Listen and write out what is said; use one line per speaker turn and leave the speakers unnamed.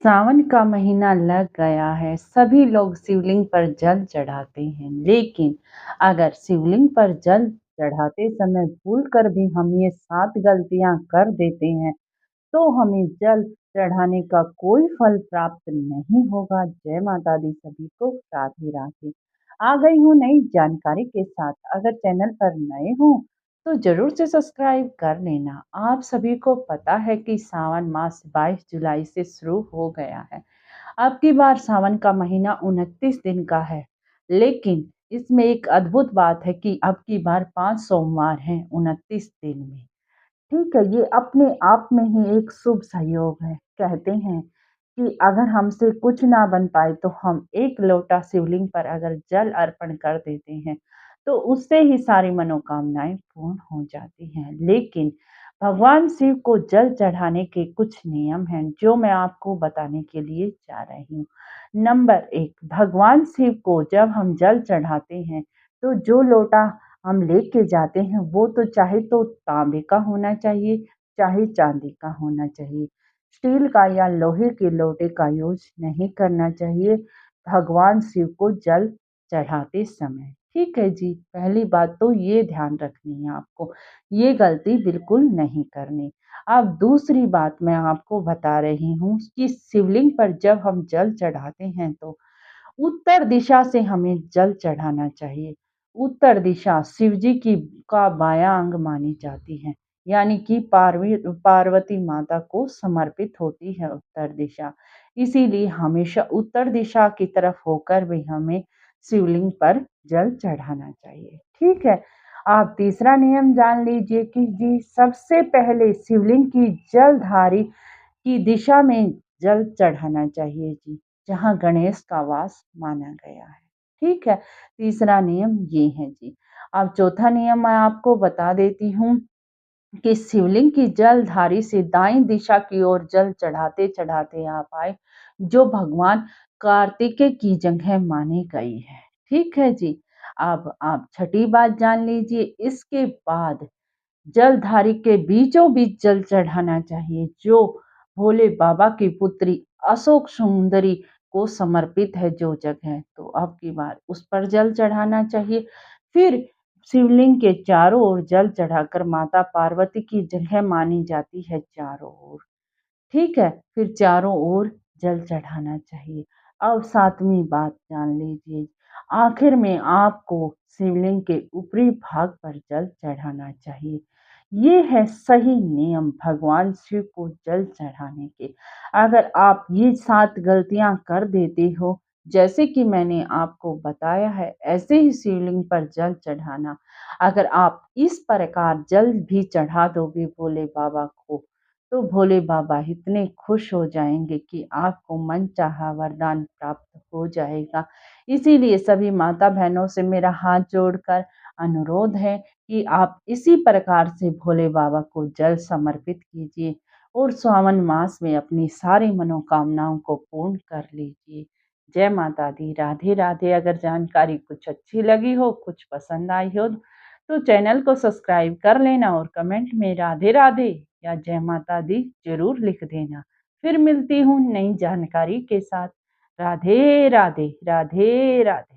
सावन का महीना लग गया है, सभी लोग शिवलिंग पर जल चढ़ाते हैं। लेकिन अगर शिवलिंग पर जल चढ़ाते समय भूल कर भी हम ये 7 गलतियां कर देते हैं, तो हमें जल चढ़ाने का कोई फल प्राप्त नहीं होगा। जय माता दी सभी को, राधे राधे। आ गई हूँ नई जानकारी के साथ। अगर चैनल पर नए हो तो जरूर से सब्सक्राइब कर लेना। आप सभी को पता है कि सावन मास 22 जुलाई से शुरू हो गया है। अब की बार सावन का महीना 29 दिन का है, लेकिन इसमें एक अद्भुत बात है कि अब की बार 5 सोमवार हैं 29 दिन में। ठीक है, ये अपने आप में ही एक शुभ सहयोग है। कहते हैं कि अगर हमसे कुछ ना बन पाए तो हम एक लोटा शिवलिंग पर अगर जल अर्पण कर देते हैं, तो उससे ही सारी मनोकामनाएँ पूर्ण हो जाती हैं। लेकिन भगवान शिव को जल चढ़ाने के कुछ नियम हैं, जो मैं आपको बताने के लिए जा रही हूँ। नंबर 1, भगवान शिव को जब हम जल चढ़ाते हैं, तो जो लोटा हम लेके जाते हैं वो तो चाहे तो तांबे का होना चाहिए, चाहे चांदी का होना चाहिए। स्टील का या लोहे के लोटे का यूज़ नहीं करना चाहिए भगवान शिव को जल चढ़ाते समय। ठीक है जी, पहली बात तो ये ध्यान रखनी है आपको, ये गलती बिल्कुल नहीं करनी। अब दूसरी बात मैं आपको बता रही हूँ कि शिवलिंग पर जब हम जल चढ़ाते हैं तो उत्तर दिशा से हमें जल चढ़ाना चाहिए। उत्तर दिशा शिव जी की का बायाँ अंग मानी जाती है, यानी कि पार्वती माता को समर्पित होती है उत्तर दिशा। इसीलिए हमेशा उत्तर दिशा की तरफ होकर भी हमें शिवलिंग पर जल चढ़ाना चाहिए। ठीक है? आप तीसरा नियम जान लीजिए कि जी सबसे पहले शिवलिंग की जलधारी की दिशा में जल चढ़ाना चाहिए जी, जहाँ गणेश का वास माना गया है। ठीक है? तीसरा नियम ये है जी। अब चौथा नियम मैं आपको बता देती हूँ कि शिवलिंग की जलधारी से दाईं दिशा की ओर जल चढ़ाते-चढ़ाते आप आए, जो भगवान कार्तिकेय की जगह मानी गई है। ठीक है जी? अब आप छठी बात जान लीजिए, इसके बाद जलधारी के बीचों बीच जल चढ़ाना चाहिए, जो भोले बाबा की पुत्री अशोक सुंदरी को समर्पित है जो जगह, तो अब की बार उस पर जल चढ़ाना चाहिए। फिर शिवलिंग के चारों ओर जल चढ़ाकर माता पार्वती की जगह मानी जाती है चारों ओर। ठीक है? फिर चारों ओर जल चढ़ाना चाहिए। अब 7वीं बात जान लीजिए, आखिर में आपको शिवलिंग के ऊपरी भाग पर जल चढ़ाना चाहिए। ये है सही नियम भगवान शिव को जल चढ़ाने के। अगर आप ये 7 गलतियाँ कर देते हो, जैसे कि मैंने आपको बताया है, ऐसे ही शिवलिंग पर जल चढ़ाना। अगर आप इस प्रकार जल भी चढ़ा दोगे भोले बाबा को, तो भोले बाबा इतने खुश हो जाएँगे कि आपको मनचाहा वरदान प्राप्त हो जाएगा। इसीलिए सभी माता-बहनों से मेरा हाथ जोड़कर अनुरोध है कि आप इसी प्रकार से भोले बाबा को जल समर्पित कीजिए और सावन मास में अपनी सारी मनोकामनाओं को पूर्ण कर लीजिए। जय माता दी, राधे राधे। अगर जानकारी कुछ अच्छी लगी हो, कुछ पसंद आई हो, तो चैनल को सब्सक्राइब कर लेना और कमेंट में राधे राधे या जय माता दी ज़रूर लिख देना। फिर मिलती हूँ नई जानकारी के साथ। राधे राधे, राधे राधे।